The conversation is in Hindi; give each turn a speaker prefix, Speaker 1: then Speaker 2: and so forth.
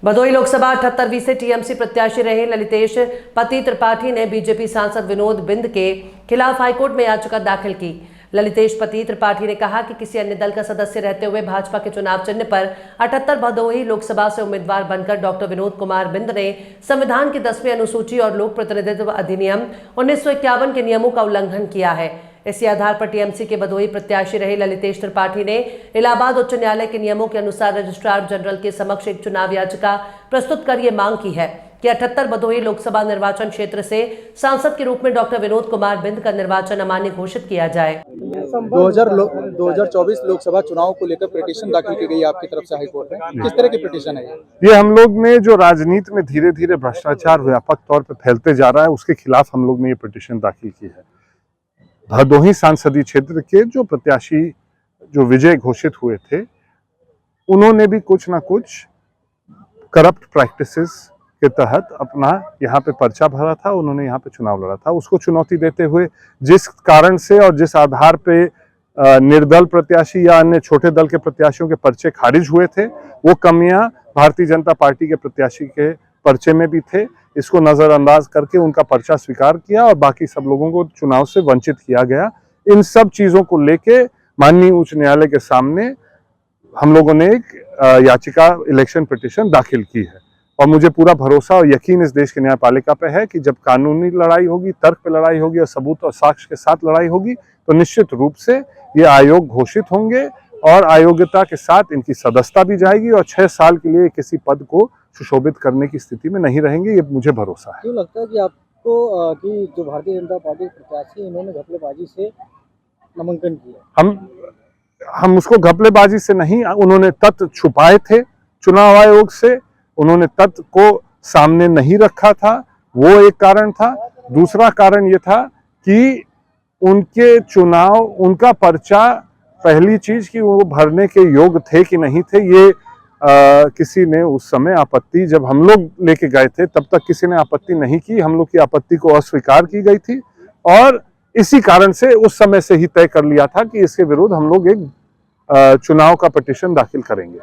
Speaker 1: भदोही लोकसभा 78वीं से टीएमसी प्रत्याशी रहे ललितेश पति त्रिपाठी ने बीजेपी सांसद विनोद बिंद के खिलाफ हाईकोर्ट में याचिका दाखिल की। ललितेश पति त्रिपाठी ने कहा कि किसी अन्य दल का सदस्य रहते हुए भाजपा के चुनाव चिन्ह पर 78 भदोही लोकसभा से उम्मीदवार बनकर डॉक्टर विनोद कुमार बिंद ने संविधान की 10वीं अनुसूची और लोक प्रतिनिधित्व अधिनियम 1951 के नियमों का उल्लंघन किया है। इसी आधार पर टीएमसी के भदोही प्रत्याशी रहे ललितेश त्रिपाठी ने इलाहाबाद उच्च न्यायालय के नियमों के अनुसार रजिस्ट्रार जनरल के समक्ष एक चुनाव याचिका प्रस्तुत कर ये मांग की है कि 78 भदोही लोकसभा निर्वाचन क्षेत्र से सांसद के रूप में डॉक्टर विनोद कुमार बिंद का निर्वाचन अमान्य घोषित किया जाए।
Speaker 2: 2024 लोकसभा चुनाव को लेकर पिटीशन दाखिल की गई आपकी तरफ से हाईकोर्ट में, किस तरह की पिटीशन है
Speaker 3: ये? हम लोग ने जो राजनीति में धीरे धीरे भ्रष्टाचार व्यापक तौर पर फैलते जा रहा है, उसके खिलाफ हम लोग ने ये पिटीशन दाखिल की है। भदोही संसदीय क्षेत्र के जो प्रत्याशी जो विजय घोषित हुए थे, उन्होंने भी कुछ ना कुछ करप्ट प्रैक्टिसेस के तहत अपना यहाँ पे पर्चा भरा था, उन्होंने यहाँ पे चुनाव लड़ा था। उसको चुनौती देते हुए जिस कारण से और जिस आधार पे निर्दल प्रत्याशी या अन्य छोटे दल के प्रत्याशियों के पर्चे खारिज हुए थे, वो कमियां भारतीय जनता पार्टी के प्रत्याशी के पर्चे में भी थे। इसको नजरअंदाज करके उनका पर्चा स्वीकार किया और बाकी सब लोगों को चुनाव से वंचित किया गया। इन सब चीजों को लेके माननीय उच्च न्यायालय के सामने हम लोगों ने एक याचिका इलेक्शन पिटीशन दाखिल की है और मुझे पूरा भरोसा और यकीन इस देश की न्यायपालिका पे है कि जब कानूनी लड़ाई होगी, तर्क पे लड़ाई होगी और सबूत और साक्ष्य के साथ लड़ाई होगी, तो निश्चित रूप से ये आयोग घोषित होंगे और अयोग्यता के साथ इनकी सदस्यता भी जाएगी और 6 साल के लिए किसी पद को सुशोभित करने की स्थिति में नहीं रहेंगे। ये मुझे भरोसा है।
Speaker 2: क्यों लगता है कि आपको कि जो भारतीय जनता पार्टी के प्रत्याशी इन्होंने घपलेबाजी से नामांकन किया?
Speaker 3: हम उसको घपलेबाजी से नहीं, उन्होंने तथ्य छुपाए थे चुनाव आयोग से, उन्होंने तथ्य को सामने नहीं रखा था, वो एक कारण था। दूसरा कारण ये था कि उनके चुनाव, उनका पर्चा, पहली चीज कि वो भरने के योग्य थे कि नहीं थे, ये किसी ने उस समय आपत्ति, जब हम लोग लेके गए थे तब तक किसी ने आपत्ति नहीं की। हम लोग की आपत्ति को अस्वीकार की गई थी और इसी कारण से उस समय से ही तय कर लिया था कि इसके विरुद्ध हम लोग एक चुनाव का पिटीशन दाखिल करेंगे।